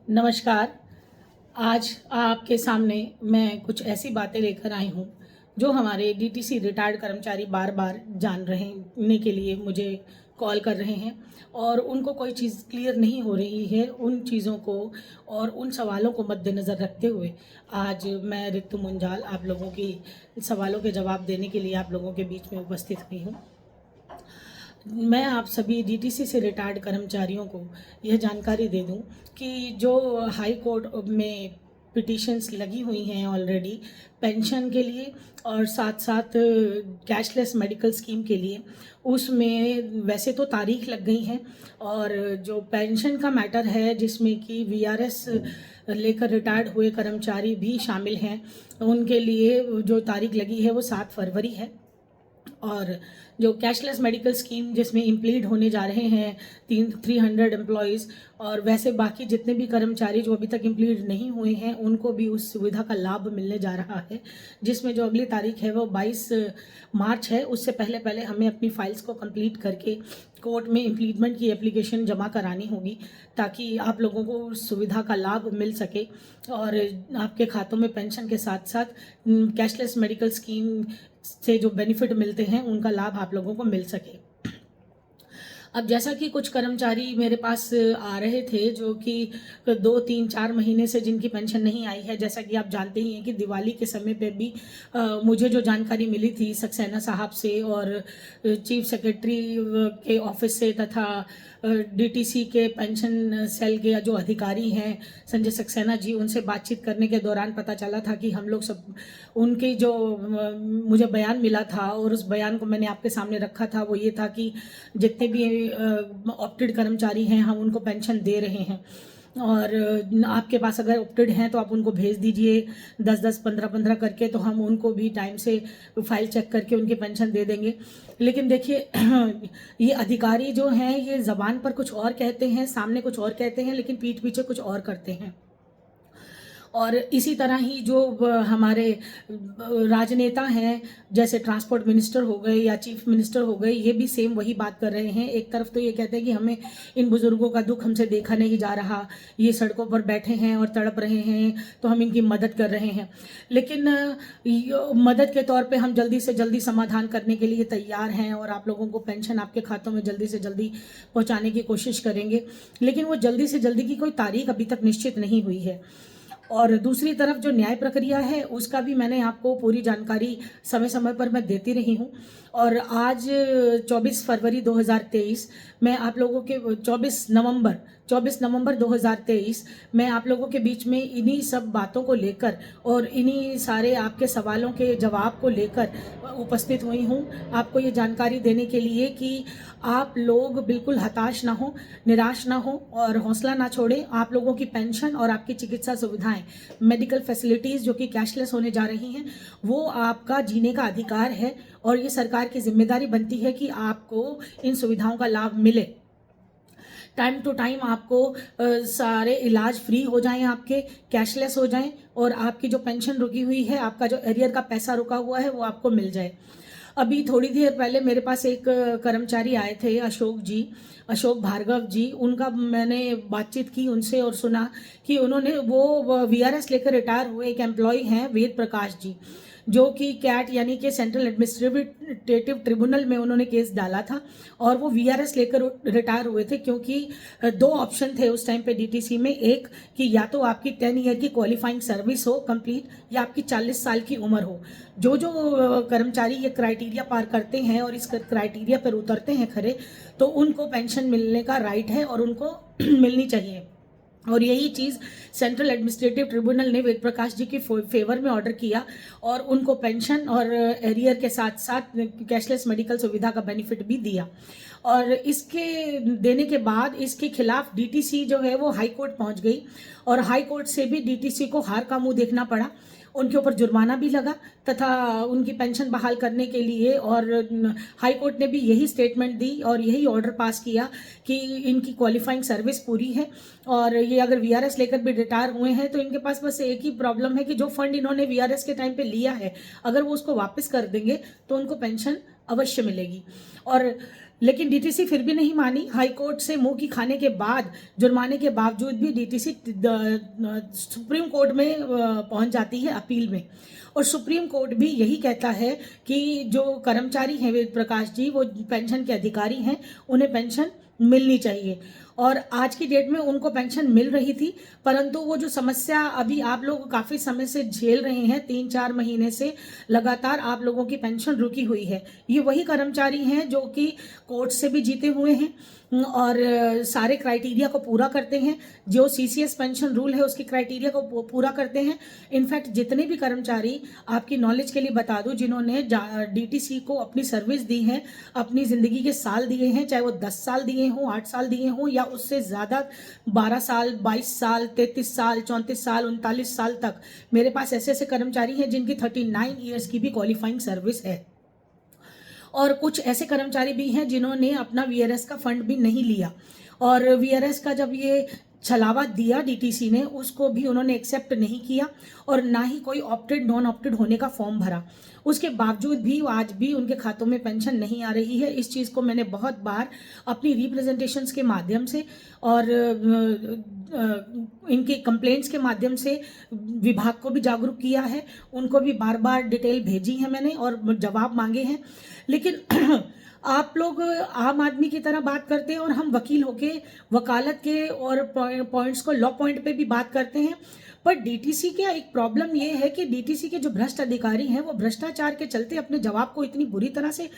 नमस्कार। आज आपके सामने मैं कुछ ऐसी बातें लेकर आई हूँ जो हमारे डीटीसी रिटायर्ड कर्मचारी बार बार जानने के लिए मुझे कॉल कर रहे हैं और उनको कोई चीज़ क्लियर नहीं हो रही है। उन चीज़ों को और उन सवालों को मद्देनज़र रखते हुए आज मैं रितु मुंजाल आप लोगों की सवालों के जवाब देने के लिए आप लोगों के बीच में उपस्थित हुई हूँ। मैं आप सभी डीटीसी से रिटायर्ड कर्मचारियों को यह जानकारी दे दूं कि जो हाई कोर्ट में पिटीशंस लगी हुई हैं ऑलरेडी पेंशन के लिए और साथ साथ कैशलेस मेडिकल स्कीम के लिए, उसमें वैसे तो तारीख लग गई है और जो पेंशन का मैटर है जिसमें कि वीआरएस लेकर रिटायर्ड हुए कर्मचारी भी शामिल हैं, उनके लिए जो तारीख लगी है वो 7 फरवरी है। और जो कैशलेस मेडिकल स्कीम जिसमें इम्प्लीड होने जा रहे हैं 300 एम्प्लॉयज़ और वैसे बाकी जितने भी कर्मचारी जो अभी तक इम्प्लीड नहीं हुए हैं उनको भी उस सुविधा का लाभ मिलने जा रहा है, जिसमें जो अगली तारीख है वो 22 मार्च है। उससे पहले पहले हमें अपनी फाइल्स को कंप्लीट करके कोर्ट में इम्प्लीटमेंट की एप्लीकेशन जमा करानी होगी ताकि आप लोगों को उस सुविधा का लाभ मिल सके और आपके खातों में पेंशन के साथ साथ कैशलेस मेडिकल स्कीम से जो बेनिफिट मिलते हैं उनका लाभ आप लोगों को मिल सके। अब जैसा कि कुछ कर्मचारी मेरे पास आ रहे थे जो कि 2, 3, 4 महीने से जिनकी पेंशन नहीं आई है, जैसा कि आप जानते ही हैं कि दिवाली के समय पे भी मुझे जो जानकारी मिली थी सक्सेना साहब से और चीफ सेक्रेटरी के ऑफिस से तथा डीटीसी के पेंशन सेल के जो अधिकारी हैं संजय सक्सेना जी, उनसे बातचीत करने के दौरान पता चला था कि हम लोग सब उनकी जो मुझे बयान मिला था और उस बयान को मैंने आपके सामने रखा था वो ये था कि जितने भी ऑप्टेड कर्मचारी हैं हम उनको पेंशन दे रहे हैं और आपके पास अगर ऑप्टेड हैं तो आप उनको भेज दीजिए 10-10, 15-15 करके, तो हम उनको भी टाइम से फाइल चेक करके उनकी पेंशन दे देंगे। लेकिन देखिए ये अधिकारी जो हैं ये ज़बान पर कुछ और कहते हैं, सामने कुछ और कहते हैं, लेकिन पीठ पीछे कुछ और करते हैं। और इसी तरह ही जो हमारे राजनेता हैं जैसे ट्रांसपोर्ट मिनिस्टर हो गए या चीफ मिनिस्टर हो गए, ये भी सेम वही बात कर रहे हैं। एक तरफ तो ये कहते हैं कि हमें इन बुजुर्गों का दुख हमसे देखा नहीं जा रहा, ये सड़कों पर बैठे हैं और तड़प रहे हैं तो हम इनकी मदद कर रहे हैं, लेकिन मदद के तौर पे हम जल्दी से जल्दी समाधान करने के लिए तैयार हैं और आप लोगों को पेंशन आपके खातों में जल्दी से जल्दी पहुँचाने की कोशिश करेंगे। लेकिन वो जल्दी से जल्दी की कोई तारीख अभी तक निश्चित नहीं हुई है। और दूसरी तरफ जो न्याय प्रक्रिया है उसका भी मैंने आपको पूरी जानकारी समय समय पर मैं देती रही हूँ और आज 24 फरवरी 2023 मैं आप लोगों के 24 नवंबर 2023 मैं आप लोगों के बीच में इन्हीं सब बातों को लेकर और इन्हीं सारे आपके सवालों के जवाब को लेकर उपस्थित हुई हूँ, आपको ये जानकारी देने के लिए कि आप लोग बिल्कुल हताश ना हो, निराश ना हो और हौसला ना छोड़ें। आप लोगों की पेंशन और आपकी चिकित्सा सुविधाएं, मेडिकल फैसिलिटीज़ जो कि कैशलेस होने जा रही हैं, वो आपका जीने का अधिकार है और ये सरकार की जिम्मेदारी बनती है कि आपको इन सुविधाओं का लाभ मिले। टाइम टू टाइम आपको सारे इलाज फ्री हो जाएं, आपके कैशलेस हो जाएं और आपकी जो पेंशन रुकी हुई है, आपका जो एरियर का पैसा रुका हुआ है वो आपको मिल जाए। अभी थोड़ी देर पहले मेरे पास एक कर्मचारी आए थे, अशोक भार्गव जी, उनका मैंने बातचीत की उनसे और सुना कि उन्होंने वो वीआरएस लेकर रिटायर हुए एक एम्प्लॉय हैं वेद प्रकाश जी, जो कि कैट यानी कि सेंट्रल एडमिनिस्ट्रेटिव ट्रिब्यूनल में उन्होंने केस डाला था और वो वीआरएस लेकर रिटायर हुए थे क्योंकि 2 ऑप्शन थे उस टाइम पे डीटीसी में, एक कि या तो आपकी 10 ईयर की क्वालिफाइंग सर्विस हो कंप्लीट या आपकी 40 साल की उम्र हो। जो कर्मचारी ये क्राइटेरिया पार करते हैं और इस क्राइटेरिया पर उतरते हैं खरे, तो उनको पेंशन मिलने का राइट है और उनको मिलनी चाहिए। और यही चीज़ सेंट्रल एडमिनिस्ट्रेटिव ट्रिब्यूनल ने वेद प्रकाश जी के फेवर में ऑर्डर किया और उनको पेंशन और एरियर के साथ साथ कैशलेस मेडिकल सुविधा का बेनिफिट भी दिया। और इसके देने के बाद इसके खिलाफ डीटीसी जो है वो हाई कोर्ट पहुंच गई और हाई कोर्ट से भी डीटीसी को हार का मुंह देखना पड़ा, उनके ऊपर जुर्माना भी लगा तथा उनकी पेंशन बहाल करने के लिए, और हाई कोर्ट ने भी यही स्टेटमेंट दी और यही ऑर्डर पास किया कि इनकी क्वालिफाइंग सर्विस पूरी है और ये अगर वीआरएस लेकर भी रिटायर हुए हैं तो इनके पास बस एक ही प्रॉब्लम है कि जो फंड इन्होंने वीआरएस के टाइम पे लिया है अगर वो उसको वापस कर देंगे तो उनको पेंशन अवश्य मिलेगी। और लेकिन डीटीसी फिर भी नहीं मानी। हाई कोर्ट से मुंह की खाने के बाद, जुर्माने के बावजूद भी डीटीसी सुप्रीम कोर्ट में पहुंच जाती है अपील में। और सुप्रीम कोर्ट भी यही कहता है कि जो कर्मचारी हैं वेद प्रकाश जी, वो पेंशन के अधिकारी हैं, उन्हें पेंशन मिलनी चाहिए। और आज की डेट में उनको पेंशन मिल रही थी, परंतु वो जो समस्या अभी आप लोग काफ़ी समय से झेल रहे हैं, 3-4 महीने से लगातार आप लोगों की पेंशन रुकी हुई है। ये वही कर्मचारी हैं जो कि कोर्ट से भी जीते हुए हैं और सारे क्राइटेरिया को पूरा करते हैं, जो सीसीएस पेंशन रूल है उसकी क्राइटेरिया को पूरा करते हैं। इनफैक्ट जितने भी कर्मचारी, आपकी नॉलेज के लिए बता दूं, जिन्होंने डीटीसी को अपनी सर्विस दी है, अपनी ज़िंदगी के साल दिए हैं, चाहे वो 10 साल दिए हों, 8 साल दिए हों या उससे ज़्यादा, 12 साल, 22 साल, 33 साल, 34 साल, 39 साल तक, मेरे पास ऐसे ऐसे कर्मचारी हैं जिनकी 39 ईयर्स की भी क्वालिफाइंग सर्विस है। और कुछ ऐसे कर्मचारी भी हैं जिन्होंने अपना वीआरएस का फंड भी नहीं लिया, और वीआरएस का जब ये छलावा दिया डीटीसी ने, उसको भी उन्होंने एक्सेप्ट नहीं किया और ना ही कोई ऑप्टेड नॉन ऑप्टेड होने का फॉर्म भरा। उसके बावजूद भी आज भी उनके खातों में पेंशन नहीं आ रही है। इस चीज़ को मैंने बहुत बार अपनी रिप्रेजेंटेशंस के माध्यम से और इनके कंप्लेंट्स के माध्यम से विभाग को भी जागरूक किया है, उनको भी बार बार डिटेल भेजी है मैंने और जवाब मांगे हैं। लेकिन आप लोग आम आदमी की तरह बात करते हैं और हम वकील होके वकालत के और पॉइंट्स को लॉ पॉइंट पे भी बात करते हैं। पर डीटीसी का एक प्रॉब्लम ये है कि डीटीसी के जो भ्रष्ट अधिकारी हैं वो भ्रष्टाचार के चलते अपने जवाब को इतनी बुरी तरह से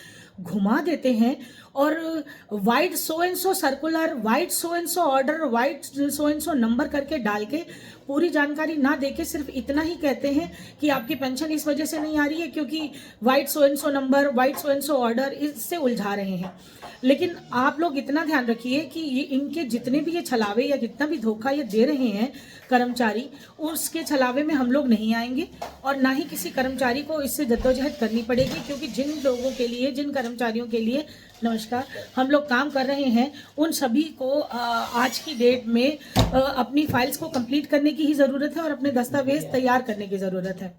घुमा देते हैं और wide so and so circular, wide so and so order, wide so and so number करके डाल के पूरी जानकारी ना देके सिर्फ इतना ही कहते हैं कि आपकी पेंशन इस वजह से नहीं आ रही है क्योंकि wide so and so number, wide so and so order, इससे उलझा रहे हैं। लेकिन आप लोग इतना ध्यान रखिए कि ये इनके जितने भी ये छलावे या जितना भी धोखा ये दे रहे हैं कर्मचारी, उसके छलावे में हम लोग नहीं आएंगे और ना ही किसी कर्मचारी को इससे जद्दोजहद करनी पड़ेगी, क्योंकि जिन लोगों के लिए, जिन कर्मचारियों के लिए नमस्कार हम लोग काम कर रहे हैं, उन सभी को आज की डेट में अपनी फाइल्स को कंप्लीट करने की ही ज़रूरत है और अपने दस्तावेज तैयार करने की ज़रूरत है,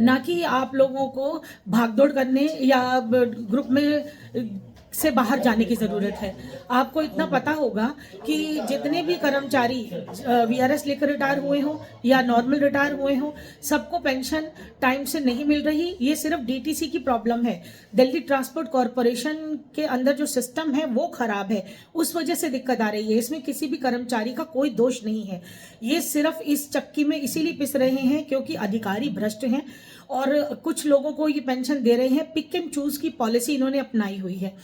ना कि आप लोगों को भागदौड़ करने या ग्रुप में से बाहर जाने की ज़रूरत है। आपको इतना पता होगा कि जितने भी कर्मचारी वीआरएस लेकर रिटायर हुए हों या नॉर्मल रिटायर हुए हों, सबको पेंशन टाइम से नहीं मिल रही। ये सिर्फ डीटीसी की प्रॉब्लम है। दिल्ली ट्रांसपोर्ट कॉरपोरेशन के अंदर जो सिस्टम है वो खराब है, उस वजह से दिक्कत आ रही है। इसमें किसी भी कर्मचारी का कोई दोष नहीं है। ये सिर्फ इस चक्की में इसीलिए पिस रहे हैं क्योंकि अधिकारी भ्रष्ट हैं और कुछ लोगों को ये पेंशन दे रहे हैं। पिक एंड चूज की पॉलिसी इन्होंने अपनाई हुई है।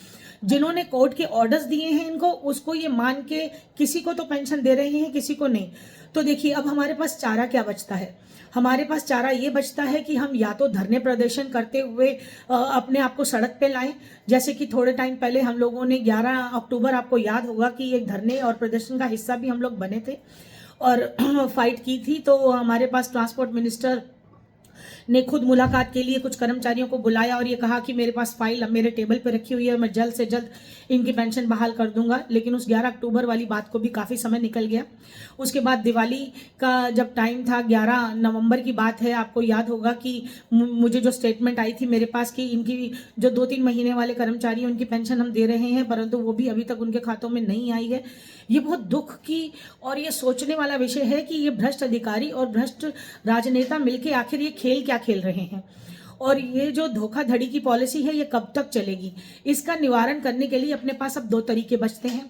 जिन्होंने कोर्ट के ऑर्डर्स दिए हैं इनको, उसको ये मान के किसी को तो पेंशन दे रहे हैं, किसी को नहीं। तो देखिए अब हमारे पास चारा क्या बचता है? हमारे पास चारा ये बचता है कि हम या तो धरने प्रदर्शन करते हुए अपने आप को सड़क पे लाएं, जैसे कि थोड़े टाइम पहले हम लोगों ने 11 अक्टूबर, आपको याद होगा कि एक धरने और प्रदर्शन का हिस्सा भी हम लोग बने थे और फाइट की थी। तो हमारे पास ट्रांसपोर्ट मिनिस्टर ने खुद मुलाकात के लिए कुछ कर्मचारियों को बुलाया और ये कहा कि मेरे पास फाइल अब मेरे टेबल पर रखी हुई है, मैं जल्द से जल्द इनकी पेंशन बहाल कर दूंगा। लेकिन उस 11 अक्टूबर वाली बात को भी काफ़ी समय निकल गया। उसके बाद दिवाली का जब टाइम था, 11 नवंबर की बात है, आपको याद होगा कि मुझे जो स्टेटमेंट आई थी मेरे पास कि इनकी जो 2-3 महीने वाले कर्मचारी हैं उनकी पेंशन हम दे रहे हैं, परंतु वो भी अभी तक उनके खातों में नहीं आई है। ये बहुत दुख की और ये सोचने वाला विषय है कि ये भ्रष्ट अधिकारी और भ्रष्ट राजनेता मिलके आखिर ये खेल क्या खेल रहे हैं और ये जो धोखाधड़ी की पॉलिसी है ये कब तक चलेगी। इसका निवारण करने के लिए अपने पास अब 2 तरीके बचते हैं।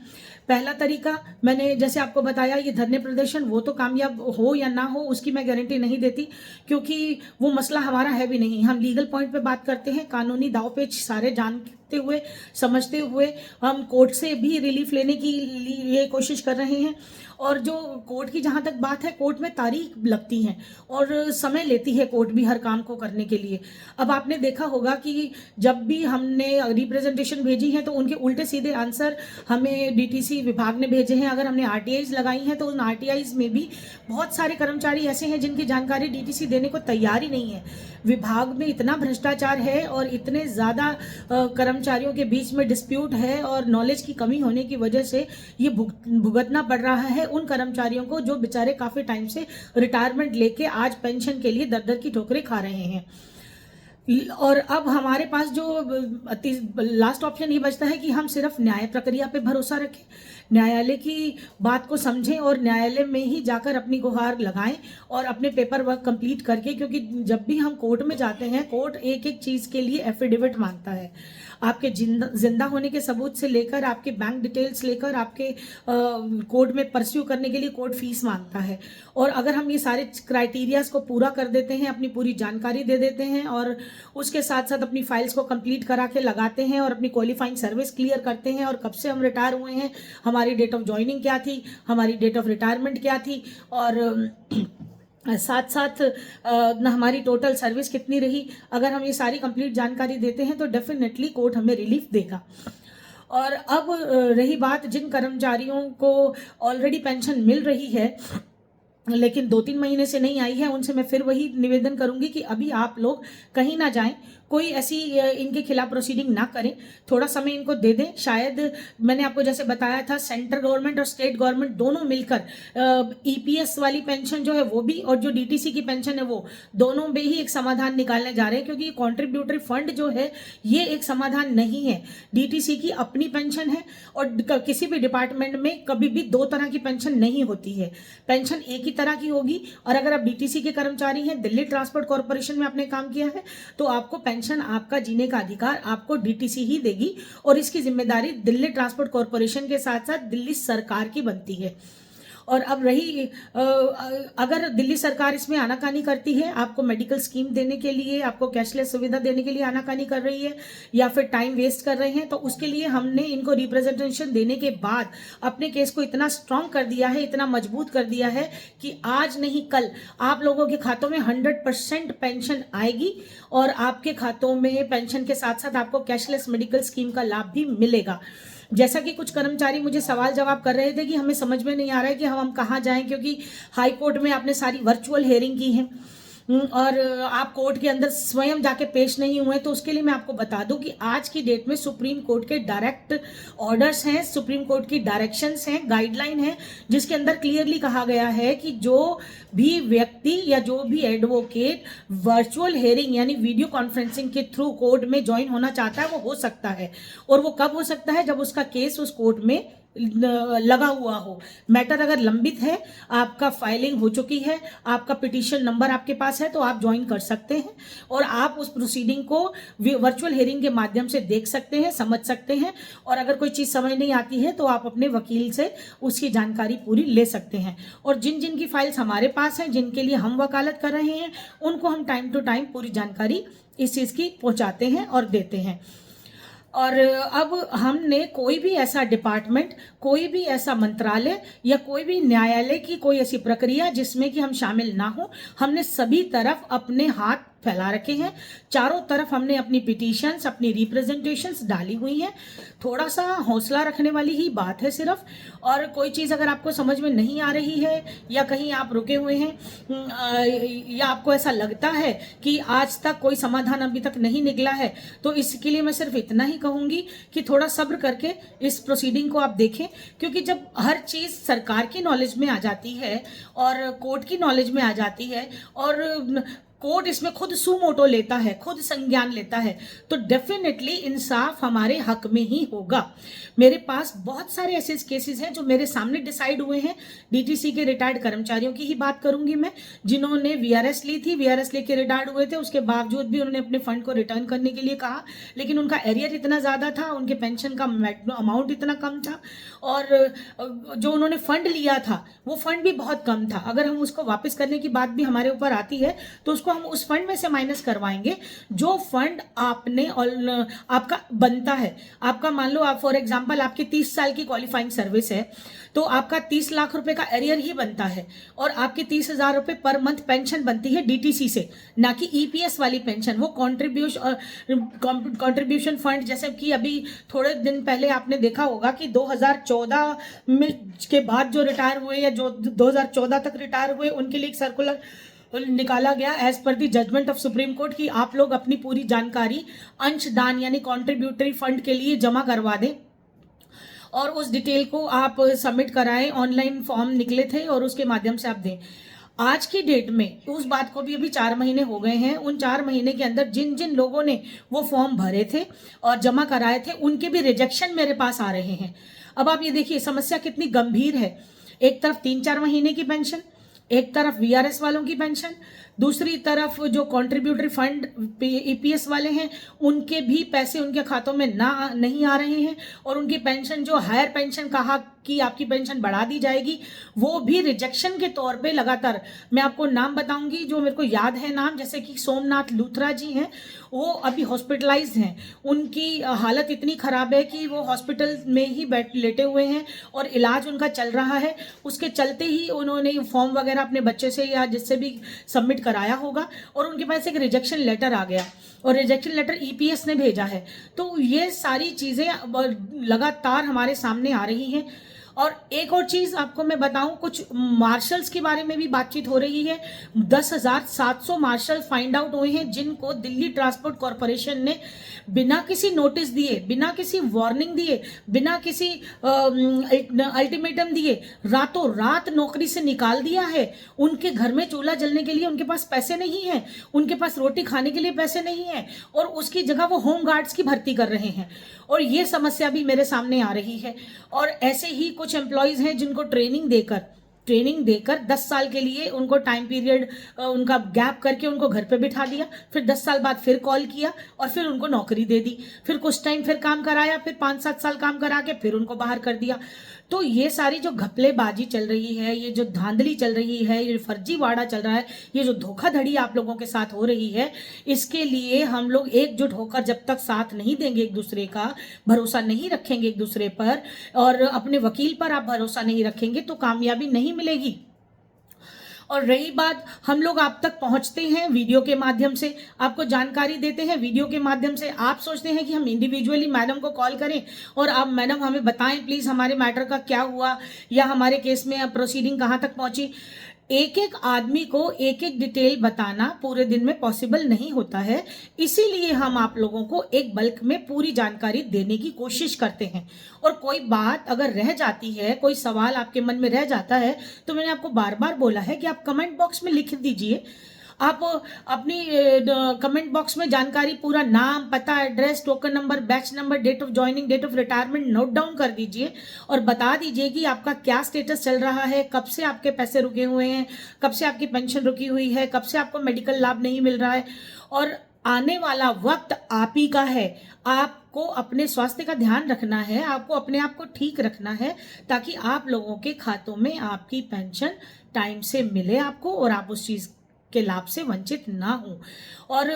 पहला तरीका, मैंने जैसे आपको बताया, ये धरने प्रदर्शन वो तो कामयाब हो या ना हो उसकी मैं गारंटी नहीं देती, क्योंकि वो मसला हमारा है भी नहीं। हम लीगल पॉइंट पे बात करते हैं, कानूनी दाव पेच सारे जानते हुए, समझते हुए हम कोर्ट से भी रिलीफ लेने की लिए कोशिश कर रहे हैं। और जो कोर्ट की जहाँ तक बात है, कोर्ट में तारीख लगती है और समय लेती है कोर्ट भी हर काम को करने के लिए। अब आपने देखा होगा कि जब भी हमने रिप्रेजेंटेशन भेजी है तो उनके उल्टे सीधे आंसर हमें डीटीसी विभाग ने भेजे हैं। अगर हमने आरटीआईज लगाई हैं तो उन आरटीआईज में भी बहुत सारे कर्मचारी ऐसे हैं जिनकी जानकारी डीटीसी देने को तैयार ही नहीं है। विभाग में इतना भ्रष्टाचार है और इतने ज़्यादा कर्मचारियों के बीच में डिस्प्यूट है और नॉलेज की कमी होने की वजह से ये भुगतना पड़ रहा है उन कर्मचारियों को जो बेचारे काफ़ी टाइम से रिटायरमेंट लेके आज पेंशन के लिए दर दर की ठोकरें खा रहे हैं। और अब हमारे पास जो लास्ट ऑप्शन ये बचता है कि हम सिर्फ न्याय प्रक्रिया पे भरोसा रखें, न्यायालय की बात को समझें और न्यायालय में ही जाकर अपनी गुहार लगाएं और अपने पेपर वर्क कंप्लीट करके, क्योंकि जब भी हम कोर्ट में जाते हैं, कोर्ट एक एक चीज़ के लिए एफिडेविट मांगता है। आपके जिंदा होने के सबूत से लेकर आपके बैंक डिटेल्स लेकर आपके कोर्ट में परस्यू करने के लिए कोर्ट फीस मांगता है। और अगर हम ये सारे क्राइटेरियाज को पूरा कर देते हैं, अपनी पूरी जानकारी दे देते हैं और उसके साथ साथ अपनी फाइल्स को कंप्लीट करा के लगाते हैं और अपनी क्वालिफाइंग सर्विस क्लियर करते हैं और कब से हम रिटायर हुए हैं, हमारी डेट ऑफ ज्वाइनिंग क्या थी, हमारी डेट ऑफ रिटायरमेंट क्या थी, और साथ साथ हमारी टोटल सर्विस कितनी रही, अगर हम ये सारी कंप्लीट जानकारी देते हैं तो डेफिनेटली कोर्ट हमें रिलीफ देगा। और अब रही बात जिन कर्मचारियों को ऑलरेडी पेंशन मिल रही है लेकिन 2-3 महीने से नहीं आई है, उनसे मैं फिर वही निवेदन करूंगी कि अभी आप लोग कहीं ना जाएं, कोई ऐसी इनके खिलाफ प्रोसीडिंग ना करें, थोड़ा समय इनको दे दें। शायद मैंने आपको जैसे बताया था, सेंट्रल गवर्नमेंट और स्टेट गवर्नमेंट दोनों मिलकर ईपीएस वाली पेंशन जो है वो भी और जो डीटीसी की पेंशन है वो दोनों में ही एक समाधान निकालने जा रहे हैं, क्योंकि कॉन्ट्रीब्यूटरी फंड जो है ये एक समाधान नहीं है। डीटीसी की अपनी पेंशन है और किसी भी डिपार्टमेंट में कभी भी 2 तरह की पेंशन नहीं होती है, पेंशन एक ही तरह की होगी। और अगर आप डीटीसी के कर्मचारी हैं, दिल्ली ट्रांसपोर्ट कॉर्पोरेशन में आपने काम किया है, तो आपको पेंशन, आपका जीने का अधिकार आपको डीटीसी ही देगी और इसकी जिम्मेदारी दिल्ली ट्रांसपोर्ट कॉर्पोरेशन के साथ साथ दिल्ली सरकार की बनती है। और अब रही अगर दिल्ली सरकार इसमें आनाकानी करती है, आपको मेडिकल स्कीम देने के लिए, आपको कैशलेस सुविधा देने के लिए आनाकानी कर रही है या फिर टाइम वेस्ट कर रहे हैं, तो उसके लिए हमने इनको रिप्रेजेंटेशन देने के बाद अपने केस को इतना स्ट्रांग कर दिया है, इतना मजबूत कर दिया है कि आज नहीं कल आप लोगों के खातों में 100% पेंशन आएगी और आपके खातों में पेंशन के साथ साथ आपको कैशलेस मेडिकल स्कीम का लाभ भी मिलेगा। जैसा कि कुछ कर्मचारी मुझे सवाल जवाब कर रहे थे कि हमें समझ में नहीं आ रहा है कि हम कहाँ जाएं, क्योंकि हाई कोर्ट में आपने सारी वर्चुअल हेयरिंग की है और आप कोर्ट के अंदर स्वयं जाके पेश नहीं हुए। तो उसके लिए मैं आपको बता दूं कि आज की डेट में सुप्रीम कोर्ट के डायरेक्ट ऑर्डर्स हैं, सुप्रीम कोर्ट की डायरेक्शंस हैं, गाइडलाइन है, जिसके अंदर क्लियरली कहा गया है कि जो भी व्यक्ति या जो भी एडवोकेट वर्चुअल हेयरिंग यानी वीडियो कॉन्फ्रेंसिंग के थ्रू कोर्ट में ज्वाइन होना चाहता है वो हो सकता है। और वो कब हो सकता है? जब उसका केस उस कोर्ट में लगा हुआ हो, मैटर अगर लंबित है, आपका फाइलिंग हो चुकी है, आपका पिटीशन नंबर आपके पास है, तो आप ज्वाइन कर सकते हैं और आप उस प्रोसीडिंग को वर्चुअल हियरिंग के माध्यम से देख सकते हैं, समझ सकते हैं। और अगर कोई चीज़ समझ नहीं आती है तो आप अपने वकील से उसकी जानकारी पूरी ले सकते हैं। और जिन जिन की फाइल्स हमारे पास हैं, जिनके लिए हम वकालत कर रहे हैं, उनको हम टाइम टू टाइम पूरी जानकारी इस चीज़ की पहुंचाते हैं और देते हैं। और अब हमने कोई भी ऐसा डिपार्टमेंट, कोई भी ऐसा मंत्रालय या कोई भी न्यायालय की कोई ऐसी प्रक्रिया जिसमें कि हम शामिल ना हो, हमने सभी तरफ अपने हाथ फैला रखे हैं। चारों तरफ हमने अपनी पिटीशंस, अपनी रिप्रेजेंटेशंस डाली हुई हैं। थोड़ा सा हौसला रखने वाली ही बात है सिर्फ। और कोई चीज़ अगर आपको समझ में नहीं आ रही है या कहीं आप रुके हुए हैं या आपको ऐसा लगता है कि आज तक कोई समाधान अभी तक नहीं निकला है, तो इसके लिए मैं सिर्फ इतना ही कहूँगी कि थोड़ा सब्र करके इस प्रोसीडिंग को आप देखें। क्योंकि जब हर चीज़ सरकार की नॉलेज में आ जाती है और कोर्ट की नॉलेज में आ जाती है और कोर्ट इसमें खुद सुमोटो लेता है, खुद संज्ञान लेता है, तो डेफिनेटली इंसाफ हमारे हक में ही होगा। मेरे पास बहुत सारे ऐसे केसेस हैं जो मेरे सामने डिसाइड हुए हैं। डीटीसी के रिटायर्ड कर्मचारियों की ही बात करूंगी मैं, जिन्होंने वीआरएस ली थी, वीआरएस लेके रिटायर्ड हुए थे, उसके बावजूद भी उन्होंने अपने फंड को रिटर्न करने के लिए कहा, लेकिन उनका एरियर इतना ज़्यादा था, उनके पेंशन का अमाउंट इतना कम था और जो उन्होंने फंड लिया था वो फंड भी बहुत कम था। अगर हम उसको वापस करने की बात भी हमारे ऊपर आती है तो उसको हम उस फंड में से माइनस करवाएंगे जो फंड आपने और आपका बनता है। आपका मान लो आप फॉर एग्जांपल आपकी 30 साल की क्वालिफाइंग सर्विस है, तो आपका 30 लाख रुपए का एरियर ही बनता है और आपकी 30,000 रुपए पर मंथ पेंशन बनती है डीटीसी से, ना कि ईपीएस वाली पेंशन। वो कॉन्ट्रीब्यूशन फंड, जैसे कि अभी थोड़े दिन पहले आपने देखा होगा कि 2014 में के बाद जो रिटायर हुए या जो 2014 तक रिटायर हुए उनके लिए एक सर्कुलर निकाला गया एज पर the judgement of Supreme Court कि आप लोग अपनी पूरी जानकारी अंशदान यानी कॉन्ट्रीब्यूटरी फंड के लिए जमा करवा दें और उस डिटेल को आप सबमिट कराएं। ऑनलाइन फॉर्म निकले थे और उसके माध्यम से आप दें। आज की डेट में उस बात को भी अभी 4 महीने हो गए हैं, उन 4 महीने के अंदर जिन जिन लोगों ने वो फॉर्म भरे थे और जमा कराए थे उनके भी रिजेक्शन मेरे पास आ रहे हैं। अब आप ये देखिए समस्या कितनी गंभीर है। एक तरफ 3-4 महीने की पेंशन, एक तरफ वीआरएस वालों की पेंशन, दूसरी तरफ जो कॉन्ट्रीब्यूटरी फंड ईपीएस वाले हैं उनके भी पैसे उनके खातों में ना नहीं आ रहे हैं, और उनकी पेंशन जो हायर पेंशन कहा कि आपकी पेंशन बढ़ा दी जाएगी वो भी रिजेक्शन के तौर पे लगातार। मैं आपको नाम बताऊंगी जो मेरे को याद है नाम, जैसे कि सोमनाथ लूथरा जी हैं, वो अभी हॉस्पिटलाइज्ड हैं, उनकी हालत इतनी खराब है कि वो हॉस्पिटल में ही लेटे हुए हैं और इलाज उनका चल रहा है। उसके चलते ही उन्होंने फॉर्म वगैरह अपने बच्चे से या जिससे भी सबमिट कराया होगा और उनके पास एक रिजेक्शन लेटर आ गया और रिजेक्शन लेटर ईपीएस ने भेजा है। तो ये सारी चीज़ें लगातार हमारे सामने आ रही हैं। और एक और चीज़ आपको मैं बताऊं, कुछ मार्शल्स के बारे में भी बातचीत हो रही है। 10,700 मार्शल फाइंड आउट हुए हैं जिनको दिल्ली ट्रांसपोर्ट कॉरपोरेशन ने बिना किसी नोटिस दिए, बिना किसी वार्निंग दिए, बिना किसी अल्टीमेटम दिए रातों रात नौकरी से निकाल दिया है। उनके घर में चूल्हा जलने के लिए उनके पास पैसे नहीं है, उनके पास रोटी खाने के लिए पैसे नहीं है, और उसकी जगह वो होम गार्ड्स की भर्ती कर रहे हैं। और ये समस्या भी मेरे सामने आ रही है। और ऐसे ही कुछ एम्प्लॉयज़ हैं जिनको ट्रेनिंग देकर 10 साल के लिए उनको टाइम पीरियड उनका गैप करके उनको घर पे बिठा दिया, फिर 10 साल बाद फिर कॉल किया और फिर उनको नौकरी दे दी, फिर कुछ टाइम फिर काम कराया, फिर 5-7 साल काम करा के फिर उनको बाहर कर दिया। तो ये सारी जो घपलेबाजी चल रही है, ये जो धांधली चल रही है, ये फर्जीवाड़ा चल रहा है, ये जो धोखाधड़ी आप लोगों के साथ हो रही है, इसके लिए हम लोग एकजुट होकर जब तक साथ नहीं देंगे, एक दूसरे का भरोसा नहीं रखेंगे एक दूसरे पर, और अपने वकील पर आप भरोसा नहीं रखेंगे तो कामयाबी नहीं मिलेगी। और रही बात, हम लोग आप तक पहुंचते हैं वीडियो के माध्यम से, आपको जानकारी देते हैं वीडियो के माध्यम से। आप सोचते हैं कि हम इंडिविजुअली मैडम को कॉल करें और आप मैडम हमें बताएं प्लीज़ हमारे मैटर का क्या हुआ या हमारे केस में प्रोसीडिंग कहाँ तक पहुंची। एक एक आदमी को एक एक डिटेल बताना पूरे दिन में पॉसिबल नहीं होता है, इसीलिए हम आप लोगों को एक बल्क में पूरी जानकारी देने की कोशिश करते हैं। और कोई बात अगर रह जाती है, कोई सवाल आपके मन में रह जाता है, तो मैंने आपको बार बार बोला है कि आप कमेंट बॉक्स में लिख दीजिए। आप अपनी कमेंट बॉक्स में जानकारी, पूरा नाम, पता, address, token number, batch number, date of joining, date of retirement note down कर दीजिए और बता दीजिए कि आपका क्या स्टेटस चल रहा है, कब से आपके पैसे रुके हुए हैं, कब से आपकी पेंशन रुकी हुई है, कब से आपको मेडिकल लाभ नहीं मिल रहा है। और आने वाला वक्त आप ही का है, आपको अपने स्वास्थ्य का ध्यान रखना है, आपको अपने आप को ठीक रखना है ताकि आप लोगों के खातों में आपकी पेंशन टाइम से मिले आपको और आप उस चीज़ के लाभ से वंचित ना हो। और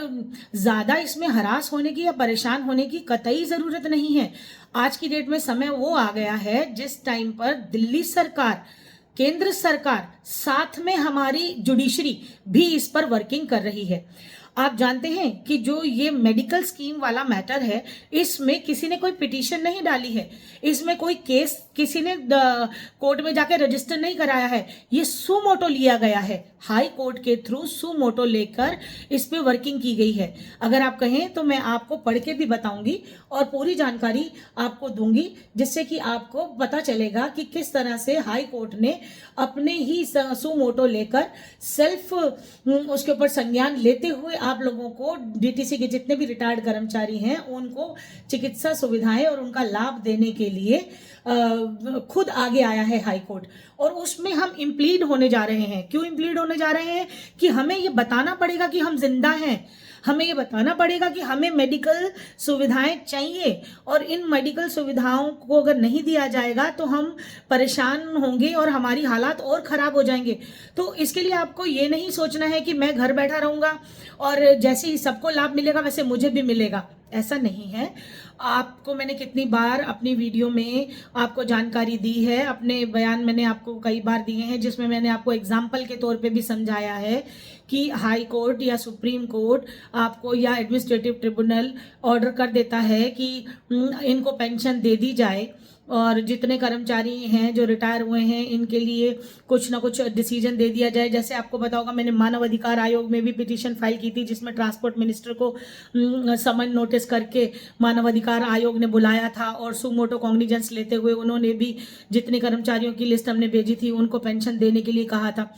ज़्यादा इसमें हरास होने की या परेशान होने की कतई ज़रूरत नहीं है। आज की डेट में समय वो आ गया है जिस टाइम पर दिल्ली सरकार, केंद्र सरकार, साथ में हमारी जुडिशरी भी इस पर वर्किंग कर रही है। आप जानते हैं कि जो ये मेडिकल स्कीम वाला मैटर है, इसमें किसी ने कोई पिटीशन नहीं डाली है, इसमें कोई केस किसी ने कोर्ट में जाके रजिस्टर नहीं कराया है, ये सुमोटो लिया गया है, हाई कोर्ट के थ्रू सुमोटो लेकर इस पे वर्किंग की गई है। अगर आप कहें तो मैं आपको पढ़ के भी बताऊंगी और पूरी जानकारी आपको दूंगी, जिससे कि आपको पता चलेगा कि किस तरह से हाई कोर्ट ने अपने ही सुमोटो लेकर सेल्फ उसके ऊपर संज्ञान लेते हुए आप लोगों को, डीटीसी के जितने भी रिटायर्ड कर्मचारी हैं, उनको चिकित्सा सुविधाएं और उनका लाभ देने के लिए खुद आगे आया है हाई कोर्ट। और उसमें हम इम्प्लीड होने जा रहे हैं। क्यों इम्प्लीड होने जा रहे हैं? कि हमें ये बताना पड़ेगा कि हम जिंदा हैं, हमें ये बताना पड़ेगा कि हमें मेडिकल सुविधाएं चाहिए, और इन मेडिकल सुविधाओं को अगर नहीं दिया जाएगा तो हम परेशान होंगे और हमारी हालात और ख़राब हो जाएंगे। तो इसके लिए आपको ये नहीं सोचना है कि मैं घर बैठा रहूँगा और जैसे ही सबको लाभ मिलेगा वैसे मुझे भी मिलेगा, ऐसा नहीं है। आपको मैंने कितनी बार अपनी वीडियो में आपको जानकारी दी है, अपने बयान मैंने आपको कई बार दिए हैं, जिसमें मैंने आपको एग्जाम्पल के तौर पे भी समझाया है कि हाई कोर्ट या सुप्रीम कोर्ट आपको या एडमिनिस्ट्रेटिव ट्रिब्यूनल ऑर्डर कर देता है कि इनको पेंशन दे दी जाए, और जितने कर्मचारी हैं जो रिटायर हुए हैं इनके लिए कुछ ना कुछ डिसीजन दे दिया जाए। जैसे आपको पता होगा, मैंने मानव अधिकार आयोग में भी पिटीशन फाइल की थी, जिसमें ट्रांसपोर्ट मिनिस्टर को समन नोटिस करके मानव अधिकार आयोग ने बुलाया था और सुमोटो कॉग्निजेंस लेते हुए उन्होंने भी जितने कर्मचारियों की लिस्ट हमने भेजी थी उनको पेंशन देने के लिए कहा था।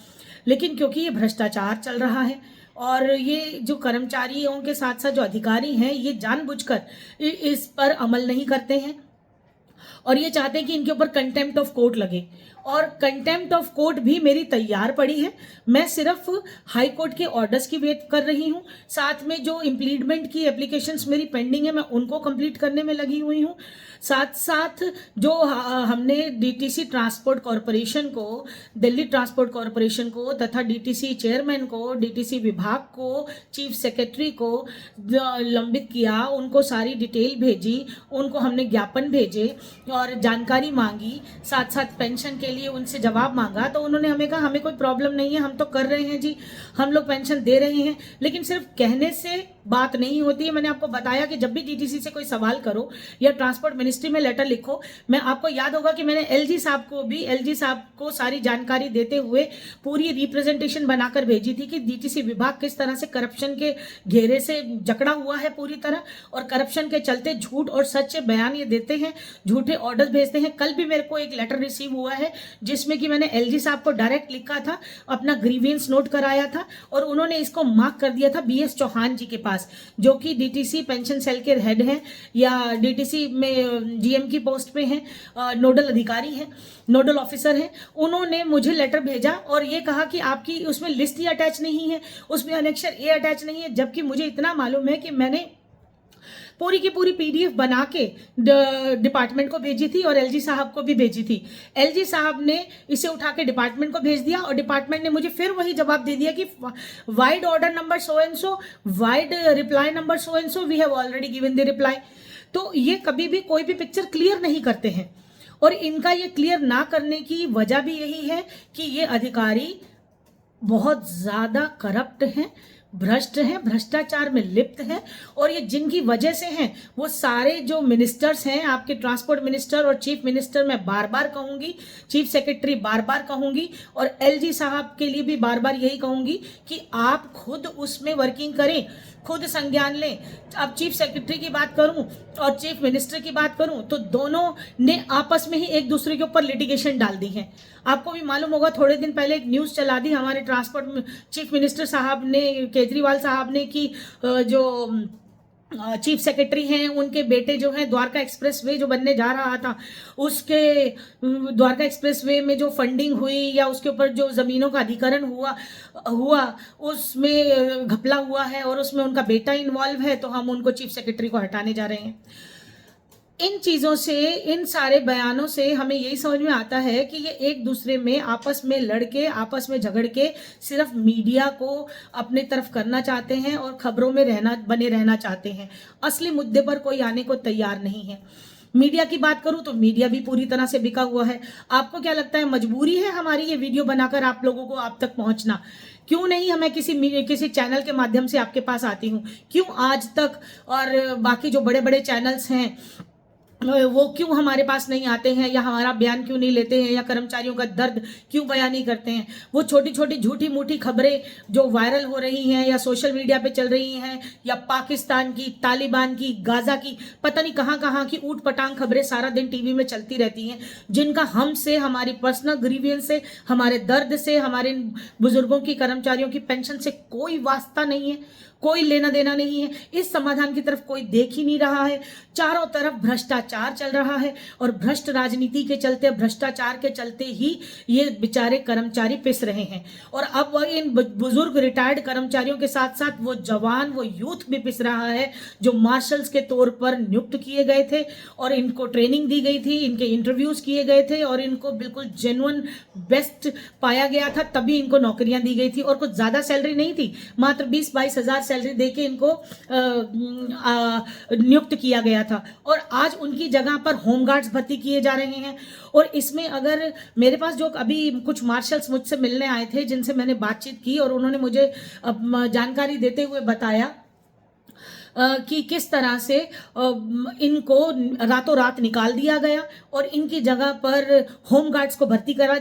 लेकिन क्योंकि ये भ्रष्टाचार चल रहा है और ये जो कर्मचारियों के साथ साथ जो अधिकारी हैं ये जानबूझकर इस पर अमल नहीं करते हैं और ये चाहते हैं कि इनके ऊपर कंटेम्प्ट ऑफ कोर्ट लगे। और कंटेम्प्ट ऑफ कोर्ट भी मेरी तैयार पड़ी है, मैं सिर्फ हाई कोर्ट के ऑर्डर्स की वेट कर रही हूँ। साथ में जो इम्प्लीडमेंट की एप्लीकेशंस मेरी पेंडिंग है मैं उनको कंप्लीट करने में लगी हुई हूँ। साथ साथ जो हमने डीटीसी ट्रांसपोर्ट कॉरपोरेशन को, दिल्ली ट्रांसपोर्ट कॉरपोरेशन को तथा डीटीसी चेयरमैन को, डीटीसी विभाग को, चीफ सेक्रेटरी को लंबित किया, उनको सारी डिटेल भेजी, उनको हमने ज्ञापन भेजे और जानकारी मांगी, साथ साथ पेंशन के लिए उनसे जवाब मांगा। तो उन्होंने हमें कहा हमें कोई प्रॉब्लम नहीं है, हम तो कर रहे हैं जी, हम लोग पेंशन दे रहे हैं। लेकिन सिर्फ कहने से बात नहीं होती है। मैंने आपको बताया कि जब भी डीटीसी से कोई सवाल करो या ट्रांसपोर्ट मिनिस्ट्री में लेटर लिखो, मैं आपको याद होगा कि मैंने एलजी साहब को सारी जानकारी देते हुए पूरी रिप्रेजेंटेशन बनाकर भेजी थी कि डीटीसी विभाग किस तरह से करप्शन के घेरे से जकड़ा हुआ है पूरी तरह, और करप्शन के चलते झूठ और सच बयान ये देते हैं, झूठे ऑर्डर्स भेजते हैं। कल भी मेरे को एक लेटर रिसीव हुआ है जिसमें कि मैंने एलजी साहब को डायरेक्ट लिखा था, अपना ग्रीवेंस नोट कराया था और उन्होंने इसको मार्क कर दिया था बीएस चौहान जी के पास, जो कि डीटीसी पेंशन सेल के हेड हैं या डीटीसी में जीएम की पोस्ट पे हैं, नोडल अधिकारी हैं, नोडल ऑफिसर हैं। उन्होंने मुझे लेटर भेजा और ये कहा कि आपकी उसमें लिस्ट ही अटैच नहीं है, उसमें अनेक्शर ए अटैच नहीं है, जबकि मुझे इतना मालूम है कि मैंने पूरी की पूरी पीडीएफ बना के डिपार्टमेंट को भेजी थी और एलजी साहब को भी भेजी थी। एलजी साहब ने इसे उठा के डिपार्टमेंट को भेज दिया और डिपार्टमेंट ने मुझे फिर वही जवाब दे दिया कि vide order number so and so, vide reply number so and so, we have already given the reply. तो ये कभी भी कोई भी पिक्चर क्लियर नहीं करते हैं और इनका ये क्लियर ना करने की वजह भी यही है कि ये अधिकारी बहुत ज्यादा करप्ट हैं, भ्रष्ट हैं, भ्रष्टाचार में लिप्त हैं। और ये जिनकी वजह से हैं वो सारे जो मिनिस्टर्स हैं, आपके ट्रांसपोर्ट मिनिस्टर और चीफ मिनिस्टर, मैं बार बार कहूंगी, चीफ सेक्रेटरी बार बार कहूंगी और एलजी साहब के लिए भी बार बार यही कहूंगी कि आप खुद उसमें वर्किंग करें, खुद संज्ञान लें। अब चीफ सेक्रेटरी की बात करूं और चीफ मिनिस्टर की बात करूं तो दोनों ने आपस में ही एक दूसरे के ऊपर लिटिगेशन डाल दी है। आपको भी मालूम होगा, थोड़े दिन पहले एक न्यूज चला दी हमारे ट्रांसपोर्ट चीफ मिनिस्टर साहब ने, केजरीवाल साहब ने, कि जो चीफ सेक्रेटरी हैं उनके बेटे जो हैं द्वारका एक्सप्रेसवे जो बनने जा रहा था, उसके द्वारका एक्सप्रेसवे में जो फंडिंग हुई या उसके ऊपर जो जमीनों का अधिकरण हुआ उसमें घपला हुआ है और उसमें उनका बेटा इन्वॉल्व है, तो हम उनको चीफ सेक्रेटरी को हटाने जा रहे हैं। इन चीज़ों से, इन सारे बयानों से हमें यही समझ में आता है कि ये एक दूसरे में आपस में लड़के, आपस में झगड़ के सिर्फ मीडिया को अपने तरफ करना चाहते हैं और खबरों में बने रहना चाहते हैं। असली मुद्दे पर कोई आने को तैयार नहीं है। मीडिया की बात करूं तो मीडिया भी पूरी तरह से बिका हुआ है। आपको क्या लगता है मजबूरी है हमारी ये वीडियो बनाकर आप लोगों को आप तक पहुंचना? क्यों नहीं हमें किसी चैनल के माध्यम से आपके पास आती हूं? क्यों आज तक और बाकी जो बड़े बड़े चैनल्स हैं वो क्यों हमारे पास नहीं आते हैं, या हमारा बयान क्यों नहीं लेते हैं, या कर्मचारियों का दर्द क्यों बयान नहीं करते हैं? वो छोटी छोटी झूठी मूठी खबरें जो वायरल हो रही हैं या सोशल मीडिया पे चल रही हैं, या पाकिस्तान की, तालिबान की, गाजा की, पता नहीं कहाँ कहाँ की ऊट पटांग खबरें सारा दिन टीवी में चलती रहती हैं, जिनका हमसे, हमारी पर्सनल ग्रीवियंस से, हमारे दर्द से, हमारे बुजुर्गों की, कर्मचारियों की पेंशन से कोई वास्ता नहीं है, कोई लेना देना नहीं है। इस समाधान की तरफ कोई देख ही नहीं रहा है। चारों तरफ भ्रष्टाचार चल रहा है और भ्रष्ट राजनीति के चलते, भ्रष्टाचार के चलते ही ये बेचारे कर्मचारी पिस रहे हैं। और अब वह इन बुजुर्ग रिटायर्ड कर्मचारियों के साथ साथ वो जवान, वो यूथ भी पिस रहा है जो मार्शल्स के तौर पर नियुक्त किए गए थे और इनको ट्रेनिंग दी गई थी, इनके इंटरव्यूज किए गए थे और इनको बिल्कुल जेन्युइन बेस्ट पाया गया था, तभी इनको नौकरियां दी गई थी। और कुछ ज्यादा सैलरी नहीं थी, मात्र 20-22 हजार सैलरी देके इनको नियुक्त किया गया था। और आज उनकी जगह पर होमगार्ड्स भर्ती किए जा रहे हैं। और इसमें अगर मेरे पास जो अभी कुछ मार्शल्स मुझसे मिलने आए थे जिनसे मैंने बातचीत की और उन्होंने मुझे जानकारी देते हुए बताया कि किस तरह से इनको रातों रात निकाल दिया गया और इनकी जगह पर होमगार्ड्स को भर्ती करा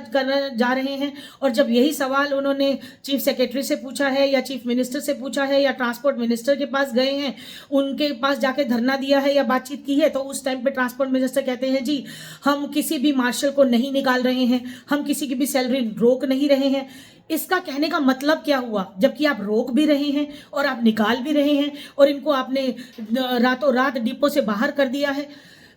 जा रहे हैं। और जब यही सवाल उन्होंने चीफ सेक्रेटरी से पूछा है या चीफ मिनिस्टर से पूछा है या ट्रांसपोर्ट मिनिस्टर के पास गए हैं, उनके पास जाके धरना दिया है या बातचीत की है, तो उस टाइम पे ट्रांसपोर्ट मिनिस्टर कहते हैं जी हम किसी भी मार्शल को नहीं निकाल रहे हैं, हम किसी की भी सैलरी रोक नहीं रहे हैं। इसका कहने का मतलब क्या हुआ? जबकि आप रोक भी रहे हैं और आप निकाल भी रहे हैं और इनको आपने रातों रात डिपो से बाहर कर दिया है।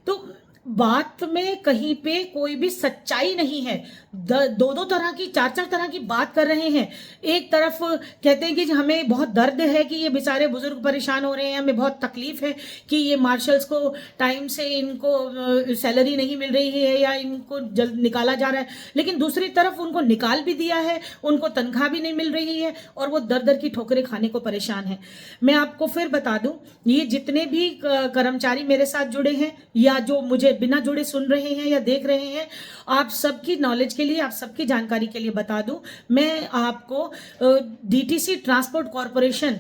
तो बात में कहीं पे कोई भी सच्चाई नहीं है। दो दो तरह की, चार चार तरह की बात कर रहे हैं। एक तरफ कहते हैं कि हमें बहुत दर्द है कि ये बेचारे बुजुर्ग परेशान हो रहे हैं, हमें बहुत तकलीफ है कि ये मार्शल्स को टाइम से इनको सैलरी नहीं मिल रही है या इनको जल्द निकाला जा रहा है, लेकिन दूसरी तरफ उनको निकाल भी दिया है, उनको तनख्वाह भी नहीं मिल रही है और वो दर दर की ठोकरें खाने को परेशान है। मैं आपको फिर बता दूं, ये जितने भी कर्मचारी मेरे साथ जुड़े हैं या जो मुझे बिना जुड़े सुन रहे हैं या देख रहे हैं, आप सबकी नॉलेज के लिए, आप सबकी जानकारी के लिए बता दूं, मैं आपको डीटीसी ट्रांसपोर्ट कॉरपोरेशन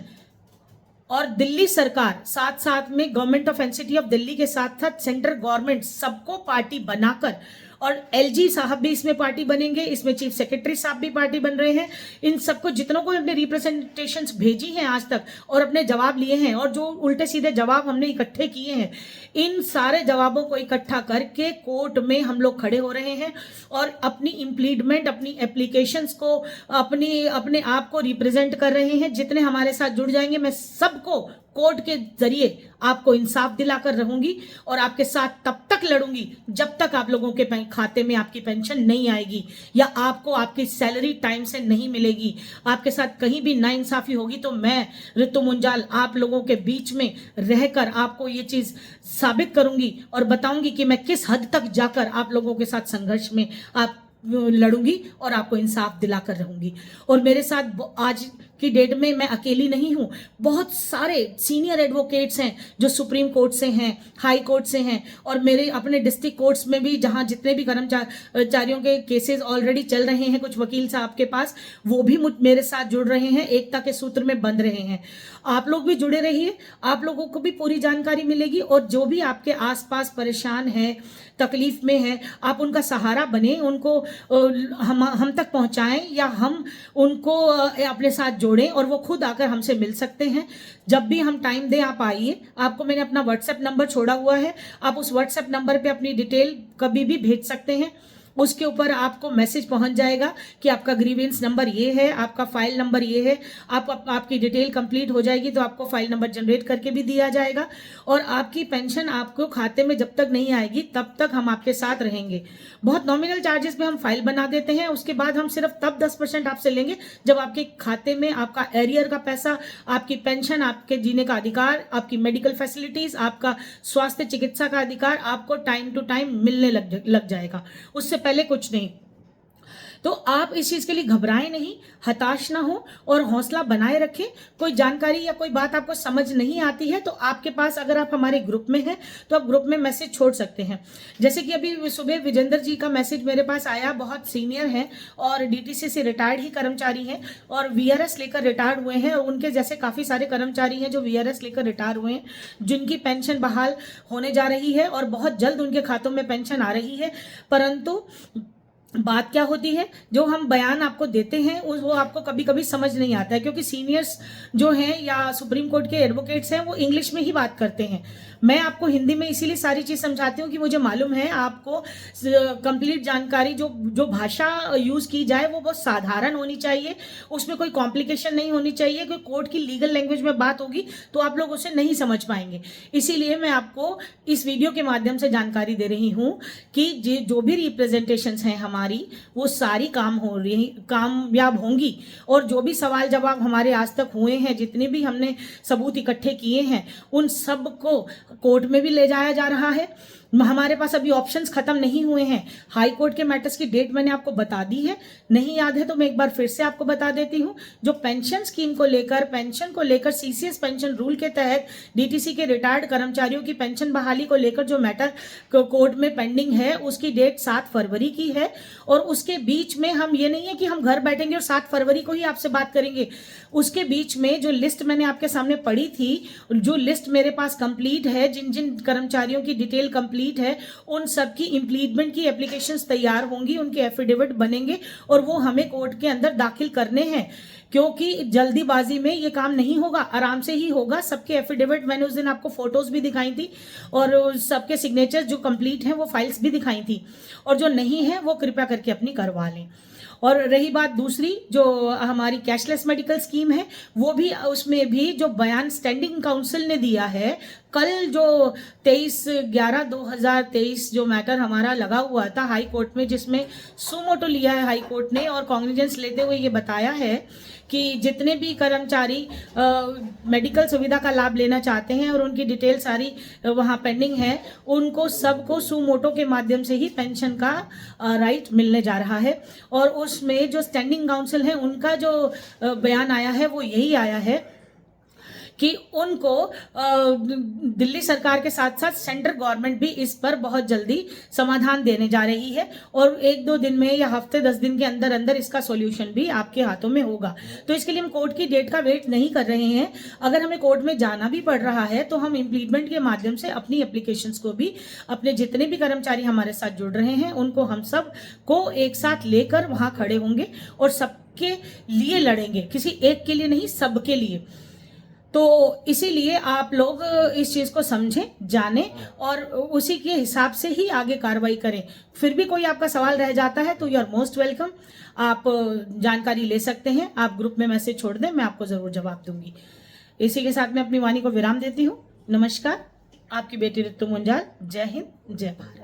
और दिल्ली सरकार, साथ साथ में government of NCT of Delhi के साथ साथ सेंट्रल गवर्नमेंट, सबको पार्टी बनाकर, और एलजी साहब भी इसमें पार्टी बनेंगे, इसमें चीफ सेक्रेटरी साहब भी पार्टी बन रहे हैं। इन सबको, जितनों को अपने रिप्रेजेंटेशंस भेजी हैं आज तक और अपने जवाब लिए हैं और जो उल्टे सीधे जवाब हमने इकट्ठे किए हैं, इन सारे जवाबों को इकट्ठा करके कोर्ट में हम लोग खड़े हो रहे हैं और अपनी इम्प्लीडमेंट, अपनी एप्लीकेशंस को, अपने आप को रिप्रेजेंट कर रहे हैं। जितने हमारे साथ जुड़ जाएंगे, मैं सबको कोर्ट के जरिए आपको इंसाफ दिलाकर रहूंगी और आपके साथ तब तक लड़ूंगी जब तक आप लोगों के खाते में आपकी पेंशन नहीं आएगी या आपको आपकी सैलरी टाइम से नहीं मिलेगी। आपके साथ कहीं भी नाइंसाफी होगी तो मैं ऋतु मुंजाल आप लोगों के बीच में रहकर आपको ये चीज साबित करूंगी और बताऊंगी कि मैं किस हद तक जाकर आप लोगों के साथ संघर्ष में आप लड़ूंगी और आपको इंसाफ दिलाकर रहूंगी। और मेरे साथ आज की डेट में मैं अकेली नहीं हूं, बहुत सारे सीनियर एडवोकेट्स हैं जो सुप्रीम कोर्ट से हैं, हाई कोर्ट से हैं और मेरे अपने डिस्ट्रिक्ट कोर्ट्स में भी, जहां जितने भी कर्मचारियों के केसेस ऑलरेडी चल रहे हैं, कुछ वकील साहब के पास, वो भी मेरे साथ जुड़ रहे हैं, एकता के सूत्र में बंध रहे हैं। आप लोग भी जुड़े रहिए, आप लोगों को भी पूरी जानकारी मिलेगी और जो भी आपके आसपास परेशान है, तकलीफ में है, आप उनका सहारा बने, उनको हम तक पहुंचाएं या हम उनको अपने साथ जोड़ें और वो खुद आकर हमसे मिल सकते हैं। जब भी हम टाइम दें आप आइए। आपको मैंने अपना व्हाट्सएप नंबर छोड़ा हुआ है, आप उस व्हाट्सएप नंबर पे अपनी डिटेल कभी भी भेज सकते हैं। उसके ऊपर आपको मैसेज पहुंच जाएगा कि आपका ग्रीवेंस नंबर ये है, आपका फाइल नंबर ये है। आपकी डिटेल कंप्लीट हो जाएगी तो आपको फाइल नंबर जनरेट करके भी दिया जाएगा और आपकी पेंशन आपको खाते में जब तक नहीं आएगी तब तक हम आपके साथ रहेंगे। बहुत नॉमिनल चार्जेस में हम फाइल बना देते हैं, उसके बाद हम सिर्फ तब 10% आपसे लेंगे जब आपके खाते में आपका एरियर का पैसा, आपकी पेंशन, आपके जीने का अधिकार, आपकी मेडिकल फैसिलिटीज, आपका स्वास्थ्य चिकित्सा का अधिकार आपको टाइम टू टाइम मिलने लग जाएगा। उससे पहले कुछ नहीं। तो आप इस चीज के लिए घबराएं नहीं, हताश ना हो और हौसला बनाए रखें। कोई जानकारी या कोई बात आपको समझ नहीं आती है तो आपके पास, अगर आप हमारे ग्रुप में हैं तो आप ग्रुप में मैसेज छोड़ सकते हैं। जैसे कि अभी सुबह विजेंद्र जी का मैसेज मेरे पास आया, बहुत सीनियर हैं और डीटीसी से रिटायर्ड ही कर्मचारी हैं और वीआरएस लेकर रिटायर्ड हुए हैं और उनके जैसे काफी सारे कर्मचारी हैं जो वीआरएस लेकर रिटायर हुए हैं, जिनकी पेंशन बहाल होने जा रही है और बहुत जल्द उनके खातों में पेंशन आ रही है। परंतु बात क्या होती है, जो हम बयान आपको देते हैं वो आपको कभी कभी समझ नहीं आता है, क्योंकि सीनियर्स जो हैं या सुप्रीम कोर्ट के एडवोकेट्स हैं वो इंग्लिश में ही बात करते हैं। मैं आपको हिंदी में इसीलिए सारी चीज समझाती हूँ कि मुझे मालूम है आपको कंप्लीट जानकारी, जो भाषा यूज की जाए वो बहुत साधारण होनी चाहिए, उसमें कोई कॉम्प्लिकेशन नहीं होनी चाहिए। कोई कोर्ट की लीगल लैंग्वेज में बात होगी तो आप लोग उसे नहीं समझ पाएंगे। इसीलिए मैं आपको इस वीडियो के माध्यम से जानकारी दे रही हूँ कि जो भी रिप्रेजेंटेशन हैं हमारी, वो सारी कामयाब होंगी और जो भी सवाल जवाब हमारे आज तक हुए हैं, जितने भी हमने सबूत इकट्ठे किए हैं, उन सब को कोर्ट में भी ले जाया जा रहा है। हमारे पास अभी ऑप्शंस खत्म नहीं हुए हैं। हाई कोर्ट के मैटर्स की डेट मैंने आपको बता दी है, नहीं याद है तो मैं एक बार फिर से आपको बता देती हूँ। जो पेंशन स्कीम को लेकर, पेंशन को लेकर सीसीएस पेंशन रूल के तहत डीटीसी के रिटायर्ड कर्मचारियों की पेंशन बहाली को लेकर जो मैटर कोर्ट में पेंडिंग है, उसकी डेट 7 फरवरी की है। और उसके बीच में हम ये नहीं है कि हम घर बैठेंगे और 7 फरवरी को ही आपसे बात करेंगे। उसके बीच में जो लिस्ट मैंने आपके सामने पढ़ी थी, जो लिस्ट मेरे पास कंप्लीट है, जिन जिन कर्मचारियों की डिटेल कंप्लीट है, उन सब की इम्प्लीटमेंट की एप्लीकेशंस तैयार होंगी, उनके एफिडेविट बनेंगे और वो हमें कोर्ट के अंदर दाखिल करने हैं। क्योंकि जल्दीबाजी में ये काम नहीं होगा, आराम से ही होगा। सबके एफिडेविट मैंने उस दिन आपको फोटोज भी दिखाई थी और सबके सिग्नेचर जो कंप्लीट हैं वो फाइल्स भी दिखाई थी, और जो नहीं है वो कृपया करके अपनी करवा लें। और रही बात दूसरी, जो हमारी कैशलेस मेडिकल स्कीम है, वो भी, उसमें भी जो बयान स्टैंडिंग काउंसिल ने दिया है कल, जो 23/11/2023 जो मैटर हमारा लगा हुआ था हाई कोर्ट में, जिसमें सुमोटो लिया है हाई कोर्ट ने और कॉग्निजेंस लेते हुए ये बताया है कि जितने भी कर्मचारी मेडिकल सुविधा का लाभ लेना चाहते हैं और उनकी डिटेल सारी वहाँ पेंडिंग है, उनको सबको सुमोटो के माध्यम से ही पेंशन का राइट मिलने जा रहा है। और उसमें जो स्टैंडिंग काउंसिल है उनका जो बयान आया है वो यही आया है कि उनको दिल्ली सरकार के साथ साथ सेंट्रल गवर्नमेंट भी इस पर बहुत जल्दी समाधान देने जा रही है और 1-2 दिन में या हफ्ते 10 दिन के अंदर अंदर इसका सॉल्यूशन भी आपके हाथों में होगा। तो इसके लिए हम कोर्ट की डेट का वेट नहीं कर रहे हैं। अगर हमें कोर्ट में जाना भी पड़ रहा है तो हम इम्प्लीमेंट के माध्यम से अपनी एप्लीकेशंस को भी, अपने जितने भी कर्मचारी हमारे साथ जुड़ रहे हैं उनको हम सब को एक साथ लेकर वहां खड़े होंगे और सबके लिए लड़ेंगे, किसी एक के लिए नहीं, सबके लिए। तो इसीलिए आप लोग इस चीज़ को समझें, जानें और उसी के हिसाब से ही आगे कार्रवाई करें। फिर भी कोई आपका सवाल रह जाता है तो यू आर मोस्ट वेलकम, आप जानकारी ले सकते हैं, आप ग्रुप में मैसेज छोड़ दें, मैं आपको ज़रूर जवाब दूंगी। इसी के साथ मैं अपनी वाणी को विराम देती हूँ। नमस्कार, आपकी बेटी ऋतु मुंजाल। जय हिंद, जय भारत।